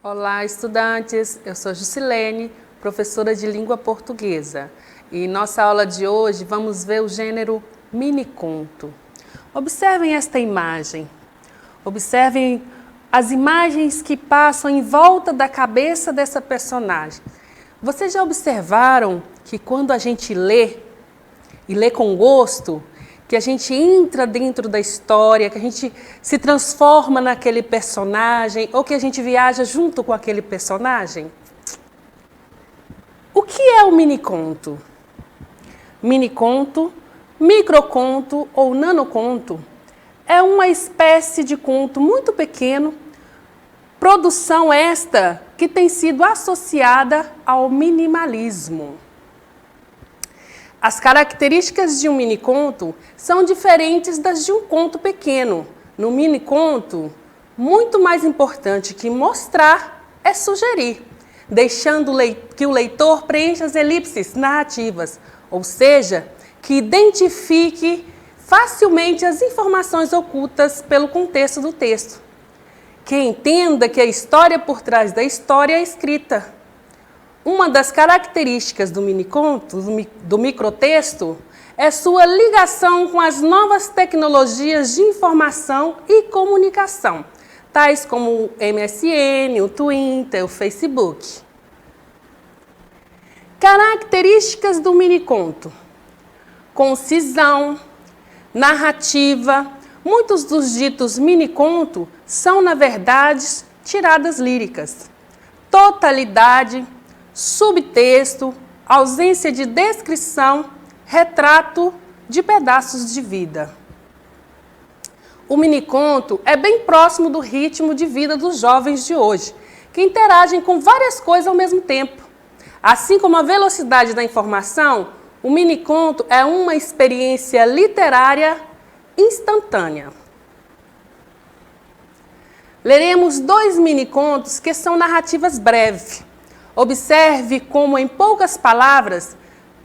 Olá, estudantes! Eu sou Jusilene, professora de língua portuguesa. E em nossa aula de hoje vamos ver o gênero miniconto. Observem esta imagem. Observem as imagens que passam em volta da cabeça dessa personagem. Vocês já observaram que quando a gente lê, e lê com gosto, que a gente entra dentro da história, que a gente se transforma naquele personagem, ou que a gente viaja junto com aquele personagem? O que é o miniconto? Miniconto, microconto ou nanoconto é uma espécie de conto muito pequeno, produção esta que tem sido associada ao minimalismo. As características de um miniconto são diferentes das de um conto pequeno. No miniconto, muito mais importante que mostrar é sugerir, deixando que o leitor preencha as elipses narrativas, ou seja, que identifique facilmente as informações ocultas pelo contexto do texto, que entenda que a história por trás da história é escrita. Uma das características do miniconto, do microtexto, é sua ligação com as novas tecnologias de informação e comunicação, tais como o MSN, o Twitter, o Facebook. Características do miniconto: concisão, narrativa. Muitos dos ditos miniconto são, na verdade, tiradas líricas. Totalidade, subtexto, ausência de descrição, retrato de pedaços de vida. O miniconto é bem próximo do ritmo de vida dos jovens de hoje, que interagem com várias coisas ao mesmo tempo. Assim como a velocidade da informação, o miniconto é uma experiência literária instantânea. Leremos 2 minicontos que são narrativas breves. Observe como, em poucas palavras,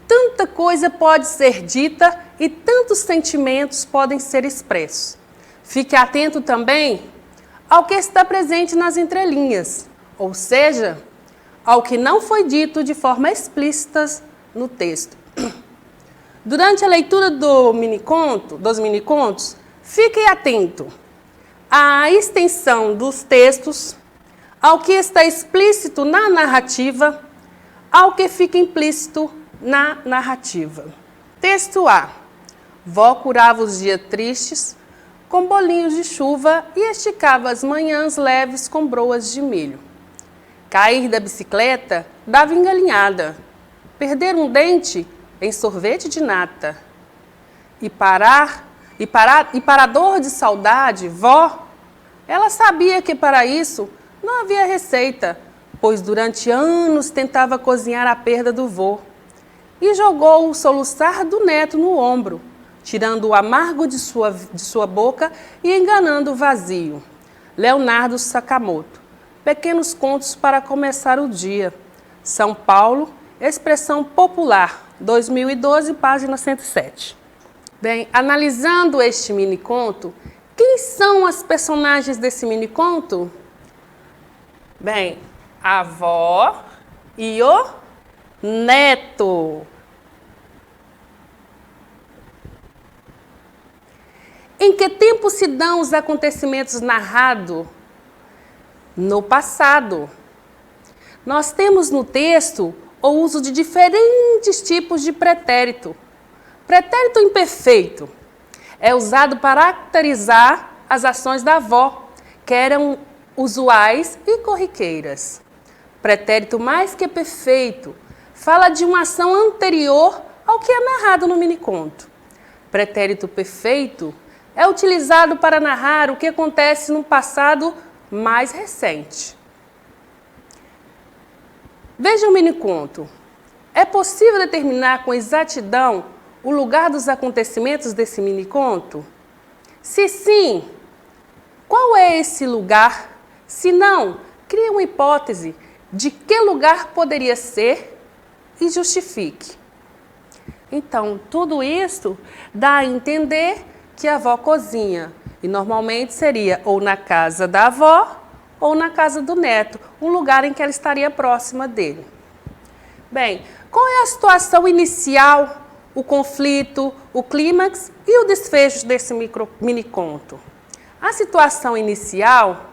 tanta coisa pode ser dita e tantos sentimentos podem ser expressos. Fique atento também ao que está presente nas entrelinhas, ou seja, ao que não foi dito de forma explícita no texto. Durante a leitura dos minicontos, fique atento à extensão dos textos, ao que está explícito na narrativa, ao que fica implícito na narrativa. Texto A. Vó curava os dias tristes com bolinhos de chuva e esticava as manhãs leves com broas de milho. Cair da bicicleta dava engalinhada. Perder um dente em sorvete de nata. E para dor de saudade, vó, ela sabia que para isso não havia receita, pois durante anos tentava cozinhar a perda do vô. E jogou o soluçar do neto no ombro, tirando o amargo de sua boca e enganando o vazio. Leonardo Sakamoto. Pequenos contos para começar o dia. São Paulo, Expressão Popular, 2012, página 107. Bem, analisando este miniconto, quem são as personagens desse miniconto? Bem, a avó e o neto. Em que tempo se dão os acontecimentos narrados? No passado. Nós temos no texto o uso de diferentes tipos de pretérito. Pretérito imperfeito é usado para caracterizar as ações da avó, que eram usuais e corriqueiras. Pretérito mais que perfeito fala de uma ação anterior ao que é narrado no miniconto. Pretérito perfeito é utilizado para narrar o que acontece no passado mais recente. Veja o miniconto. É possível determinar com exatidão o lugar dos acontecimentos desse miniconto? Se sim, qual é esse lugar? Se não, crie uma hipótese de que lugar poderia ser e justifique. Então, tudo isso dá a entender que a avó cozinha. E normalmente seria ou na casa da avó ou na casa do neto, um lugar em que ela estaria próxima dele. Bem, qual é a situação inicial, o conflito, o clímax e o desfecho desse mini-conto? A situação inicial,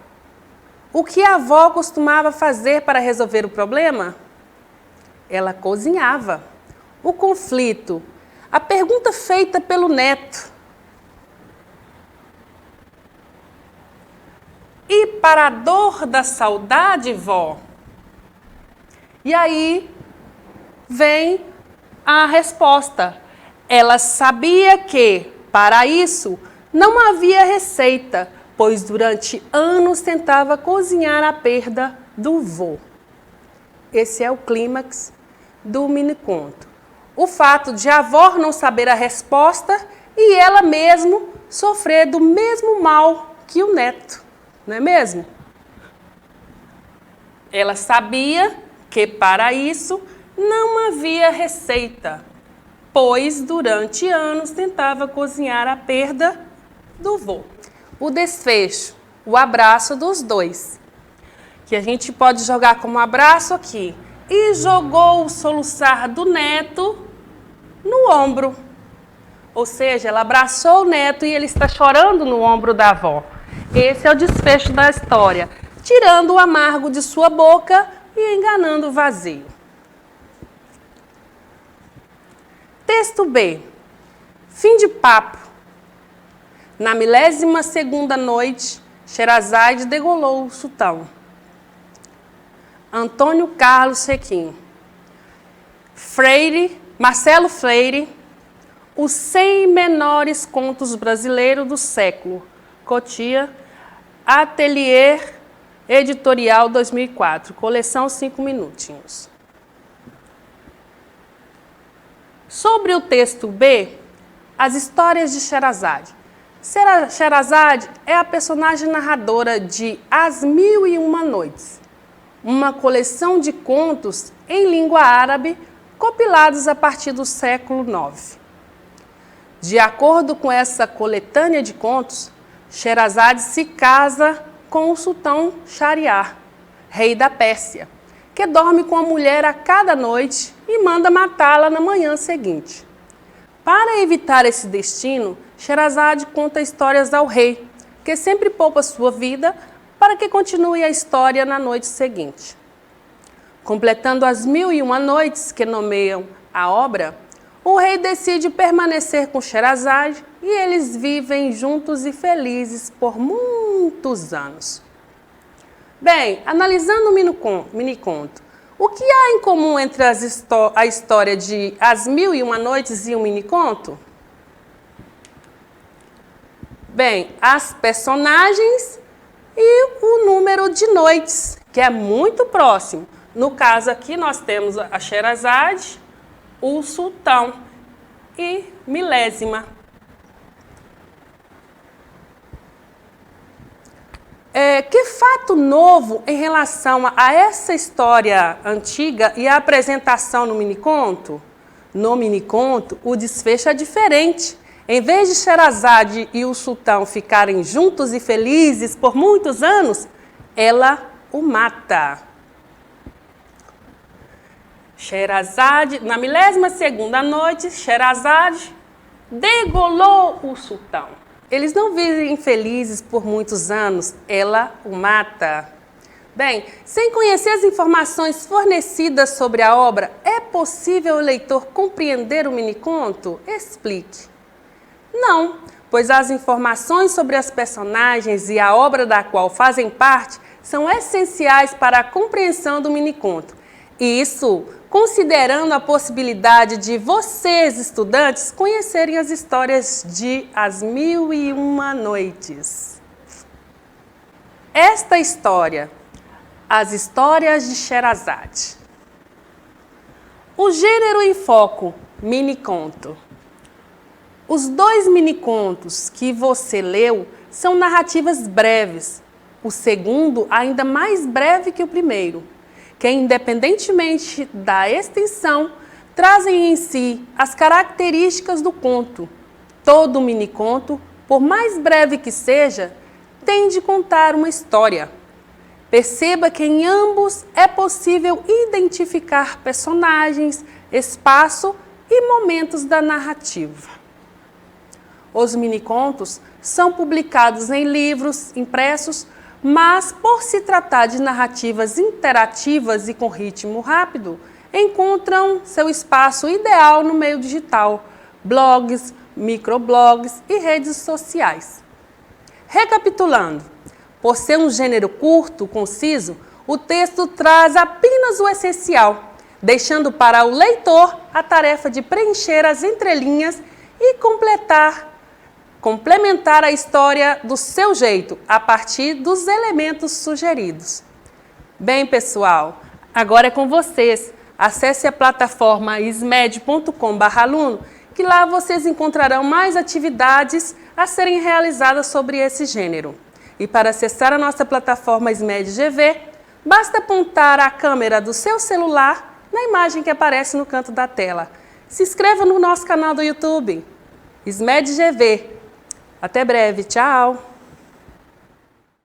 o que a avó costumava fazer para resolver o problema? Ela cozinhava. O conflito, a pergunta feita pelo neto. E para a dor da saudade, vó? E aí vem a resposta. Ela sabia que, para isso, não havia receita, pois durante anos tentava cozinhar a perda do vô. Esse é o clímax do mini-conto. O fato de a avó não saber a resposta e ela mesmo sofrer do mesmo mal que o neto, não é mesmo? Ela sabia que para isso não havia receita, pois durante anos tentava cozinhar a perda do vô. O desfecho, o abraço dos dois, que a gente pode jogar como abraço aqui. E jogou o soluçar do neto no ombro. Ou seja, ela abraçou o neto e ele está chorando no ombro da avó. Esse é o desfecho da história, tirando o amargo de sua boca e enganando o vazio. Texto B. Fim de papo. Na milésima-segunda noite, Sherazade degolou o sultão. Antônio Carlos Requim. Marcelo Freire, Os 100 Menores Contos Brasileiros do Século. Cotia, Atelier Editorial 2004, coleção 5 minutinhos. Sobre o texto B, as histórias de Sherazade. Sherazade é a personagem narradora de As Mil e Uma Noites, uma coleção de contos em língua árabe compilados a partir do século IX. De acordo com essa coletânea de contos, Sherazade se casa com o sultão Shahriar, rei da Pérsia, que dorme com a mulher a cada noite e manda matá-la na manhã seguinte. Para evitar esse destino, Sherazade conta histórias ao rei, que sempre poupa sua vida para que continue a história na noite seguinte. Completando as 1001 noites que nomeiam a obra, o rei decide permanecer com Sherazade e eles vivem juntos e felizes por muitos anos. Bem, analisando o mini-conto, o que há em comum entre a história de As 1001 Noites e o mini-conto? Bem, as personagens e o número de noites, que é muito próximo. No caso aqui nós temos a Sherazade, o sultão e milésima. Que fato novo em relação a essa história antiga e a apresentação no mini-conto? No mini-conto, o desfecho é diferente. Em vez de Sherazade e o sultão ficarem juntos e felizes por muitos anos, ela o mata. Sherazade, na 12ª noite, Sherazade degolou o sultão. Eles não vivem felizes por muitos anos, ela o mata. Bem, sem conhecer as informações fornecidas sobre a obra, é possível o leitor compreender o mini-conto? Explique. Não, pois as informações sobre as personagens e a obra da qual fazem parte são essenciais para a compreensão do mini-conto. Isso considerando a possibilidade de vocês, estudantes, conhecerem as histórias de As 1001 Noites. Esta história, As Histórias de Sherazade. O gênero em foco, mini-conto. Os 2 mini-contos que você leu são narrativas breves. O segundo, ainda mais breve que o primeiro, que, independentemente da extensão, trazem em si as características do conto. Todo mini-conto, por mais breve que seja, tem de contar uma história. Perceba que em ambos é possível identificar personagens, espaço e momentos da narrativa. Os minicontos são publicados em livros impressos, mas por se tratar de narrativas interativas e com ritmo rápido, encontram seu espaço ideal no meio digital, blogs, microblogs e redes sociais. Recapitulando, por ser um gênero curto, conciso, o texto traz apenas o essencial, deixando para o leitor a tarefa de preencher as entrelinhas e complementar a história do seu jeito, a partir dos elementos sugeridos. Bem, pessoal, agora é com vocês. Acesse a plataforma ismed.com/aluno, que lá vocês encontrarão mais atividades a serem realizadas sobre esse gênero. E para acessar a nossa plataforma SMED GV, basta apontar a câmera do seu celular na imagem que aparece no canto da tela. Se inscreva no nosso canal do YouTube, SMED GV. Até breve, tchau!